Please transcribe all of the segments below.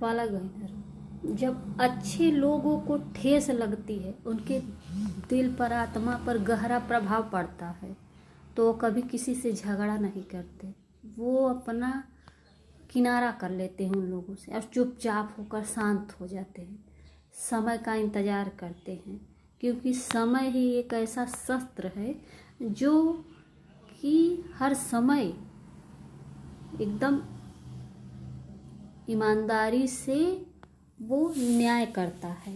पाला गहनर। जब अच्छे लोगों को ठेस लगती है, उनके दिल पर, आत्मा पर गहरा प्रभाव पड़ता है, तो वो कभी किसी से झगड़ा नहीं करते। वो अपना किनारा कर लेते हैं उन लोगों से और चुपचाप होकर शांत हो जाते हैं। समय का इंतज़ार करते हैं, क्योंकि समय ही एक ऐसा शस्त्र है जो कि हर समय एकदम ईमानदारी से वो न्याय करता है।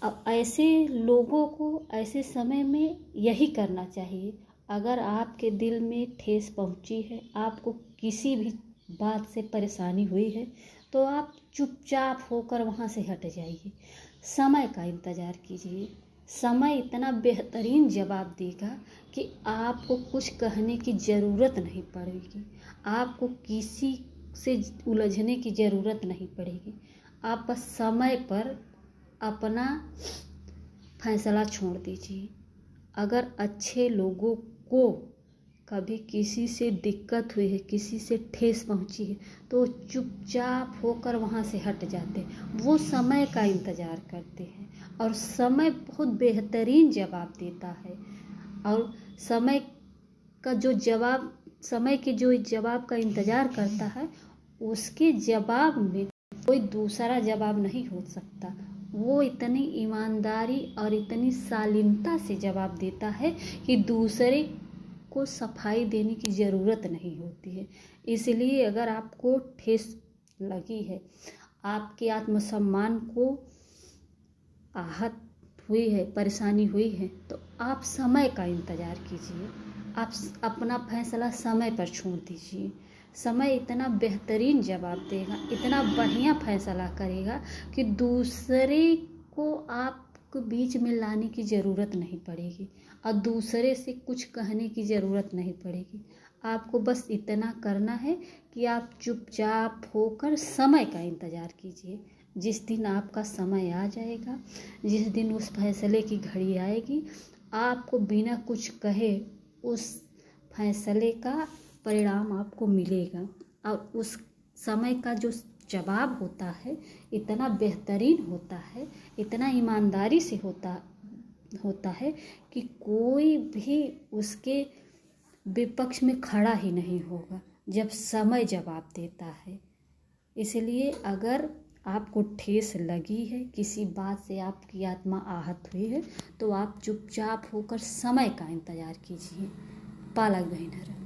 अब ऐसे लोगों को ऐसे समय में यही करना चाहिए। अगर आपके दिल में ठेस पहुंची है, आपको किसी भी बात से परेशानी हुई है, तो आप चुपचाप होकर वहाँ से हट जाइए। समय का इंतज़ार कीजिए। समय इतना बेहतरीन जवाब देगा कि आपको कुछ कहने की ज़रूरत नहीं पड़ेगी, आपको किसी से उलझने की ज़रूरत नहीं पड़ेगी। आप बस समय पर अपना फैसला छोड़ दीजिए। अगर अच्छे लोगों को कभी किसी से दिक्कत हुई है, किसी से ठेस पहुंची है, तो चुपचाप होकर वहाँ से हट जाते हैं। वो समय का इंतज़ार करते हैं और समय बहुत बेहतरीन जवाब देता है। और समय के जो जवाब का इंतज़ार करता है, उसके जवाब में कोई दूसरा जवाब नहीं हो सकता। वो इतनी ईमानदारी और इतनी शालीनता से जवाब देता है कि दूसरे को सफाई देने की ज़रूरत नहीं होती है। इसलिए अगर आपको ठेस लगी है, आपके आत्मसम्मान को आहत हुई है, परेशानी हुई है, तो आप समय का इंतज़ार कीजिए। आप अपना फैसला समय पर छोड़ दीजिए। समय इतना बेहतरीन जवाब देगा, इतना बढ़िया फैसला करेगा कि दूसरे को आपको बीच में लाने की ज़रूरत नहीं पड़ेगी और दूसरे से कुछ कहने की ज़रूरत नहीं पड़ेगी। आपको बस इतना करना है कि आप चुपचाप होकर समय का इंतज़ार कीजिए। जिस दिन आपका समय आ जाएगा, जिस दिन उस फैसले की घड़ी आएगी, आपको बिना कुछ कहे उस फैसले का परिणाम आपको मिलेगा। और उस समय का जो जवाब होता है इतना बेहतरीन होता है, इतना ईमानदारी से होता है कि कोई भी उसके विपक्ष में खड़ा ही नहीं होगा जब समय जवाब देता है। इसलिए अगर आपको ठेस लगी है, किसी बात से आपकी आत्मा आहत हुई है, तो आप चुपचाप होकर समय का इंतज़ार कीजिए। पाला गहनर।